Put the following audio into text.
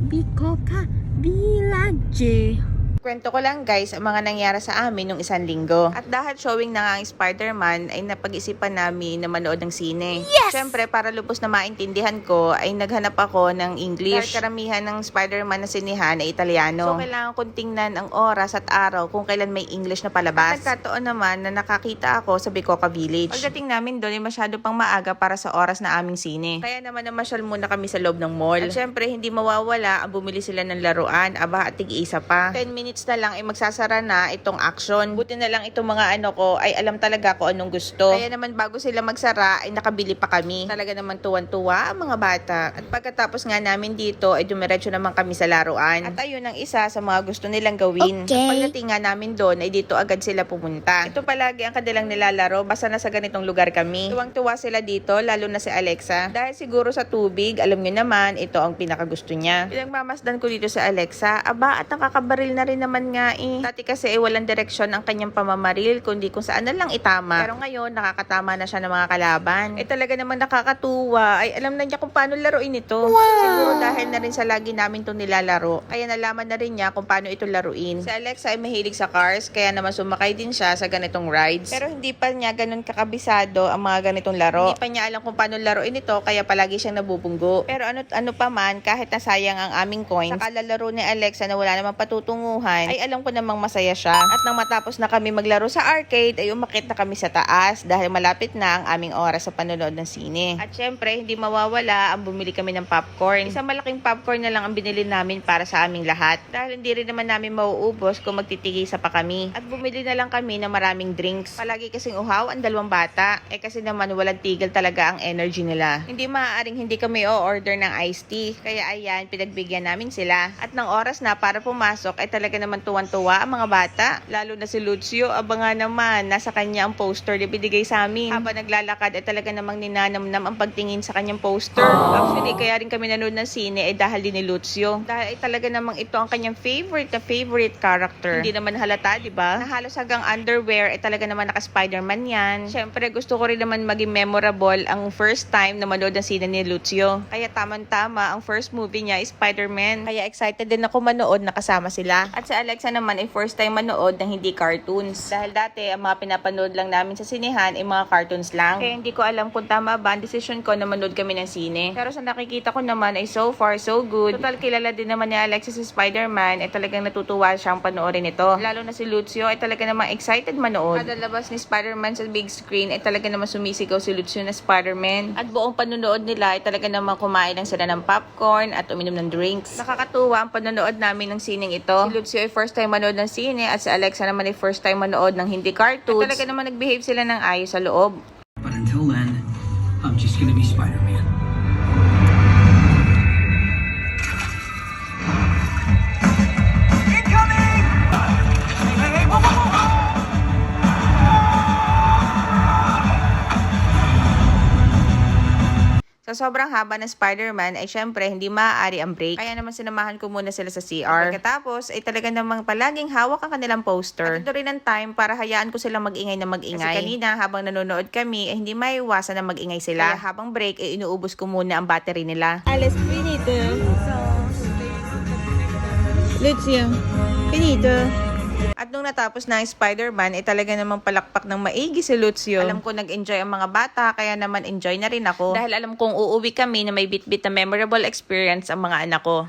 Bikoka Village. Kwento ko lang guys ang mga nangyari sa amin nung isang linggo. At dahil showing na nga ang Spider-Man ay napag-isipan namin na manood ng sine. Yes! Siyempre para lubos na maintindihan ko ay naghanap ako ng English. Dahil karamihan ng Spider-Man na sinihan ay Italiano. So kailangan kong tingnan ang oras at araw kung kailan may English na palabas. At nagkataon naman na nakakita ako sa Bikoka Village. Pagdating namin doon ay masyado pang maaga para sa oras na aming sine. Kaya naman namasyal muna kami sa loob ng mall. At syempre hindi mawawala ang bumili sila ng laruan. Aba at tig-isa pa. 10 minutes na lang ay magsasara na itong action. Buti na lang itong mga ano ko ay alam talaga ko anong gusto. Kaya naman bago sila magsara ay nakabili pa kami. Talaga naman tuwan-tuwa ang mga bata. At pagkatapos nga namin dito ay dumiretso naman kami sa laruan. At ayun ang isa sa mga gusto nilang gawin. Okay. At pagdating nga namin doon ay dito agad sila pumunta. Ito palagi ang kanilang nilalaro basta nasa ganitong lugar kami. Tuwang-tuwa sila dito lalo na si Alexa. Dahil siguro sa tubig, alam nyo naman ito ang pinakagusto niya. Pinagmamasdan ko dito sa Alexa, aba at nakakabaril na rin naman nga eh. Dati kasi walang direksyon ang kanyang pamamaril kundi kung saan na lang itama. Pero ngayon nakakatama na siya ng mga kalaban. Talaga naman nakakatuwa. Ay alam na niya kung paano laruin ito. Wow! Siguro dahil na rin sa lagi namin itong nilalaro. Kaya nalaman na rin niya kung paano ito laruin. Si Alexa ay mahilig sa cars kaya naman sumakay din siya sa ganitong rides. Pero hindi pa niya ganun kakabisado ang mga ganitong laro. Hindi pa niya alam kung paano laruin ito kaya palagi siyang nabubunggo. Pero ano pa man kahit nasayang ang aming coins sa kalalaro ni Alexa na wala namang patutunguhan ay alam ko namang masaya siya. At nang matapos na kami maglaro sa arcade ay umakit na kami sa taas dahil malapit na ang aming oras sa panonood ng sine. At syempre hindi mawawala ang bumili kami ng popcorn. Isang malaking popcorn na lang ang binili namin para sa aming lahat dahil hindi rin naman namin mauubos kung magtitigisa pa kami. At bumili na lang kami ng maraming drinks. Palagi kasing uhaw ang dalawang bata kasi naman walang tigil talaga ang energy nila. Hindi maaaring hindi kami o-order ng iced tea kaya ayan pinagbigyan namin sila. At ng oras na para pumasok ay talaga naman tuwan-tuwa ang mga bata. Lalo na si Lucio, nga naman nasa kanya ang poster na binigay sa amin. Habang naglalakad ay talaga namang ninanamnam ang pagtingin sa kanyang poster. Actually kaya rin kami nanood ng sine ay dahil din ni Lucio. Dahil ay talaga namang ito ang kanyang favorite character. Hindi naman halata, di ba? Na halos hanggang underwear ay talaga naman naka-Spider-Man yan. Syempre gusto ko rin naman maging memorable ang first time na manood ng sine ni Lucio. Kaya tamang-tama ang first movie niya is Spider-Man. Kaya excited din ako manood na kasama sila. At si Alexa naman ay first time manood ng hindi cartoons. Dahil dati ang mga pinapanood lang namin sa sinehan ay mga cartoons lang. Kaya hindi ko alam kung tama ba ang decision ko na manood kami ng sine. Pero sa nakikita ko naman ay so far so good. Total kilala din naman ni Alexa si Spider-Man ay talagang natutuwa siyang panoorin ito. Lalo na si Lucio ay talaga namang excited manood. Kada labas ni Spider-Man sa big screen ay talaga namang sumisigaw si Lucio na Spider-Man. At buong panonood nila ay talaga namang kumain lang sila ng popcorn at uminom ng drinks. Nakakatuwa ang panonood namin ng sineng ito. Si Lucio ay first time manood ng sine at si Alexa naman ay first time manood ng hindi cartoons. At talaga naman nag-behave sila ng ayos sa loob. But until then, I'm just gonna be Spider-Man. Incoming! Hey, whoa, whoa, whoa! Sa sobrang haba ng Spider-Man ay syempre hindi maaari ang break. Kaya naman sinamahan ko muna sila sa CR. Pagkatapos ay talaga namang palaging hawak ang kanilang poster. At ito rin ang time para hayaan ko silang mag-ingay na mag-ingay. Kasi kanina habang nanonood kami ay hindi maiwasan na mag-ingay sila. Kaya habang break ay inuubos ko muna ang battery nila. Alice, finito. Lucio, finito. At nung natapos na ang Spider-Man, ay talaga namang palakpak ng maigi si Lucio. Alam ko nag-enjoy ang mga bata, kaya naman enjoy na rin ako. Dahil alam kong uuwi kami na may bit-bit na memorable experience ang mga anak ko.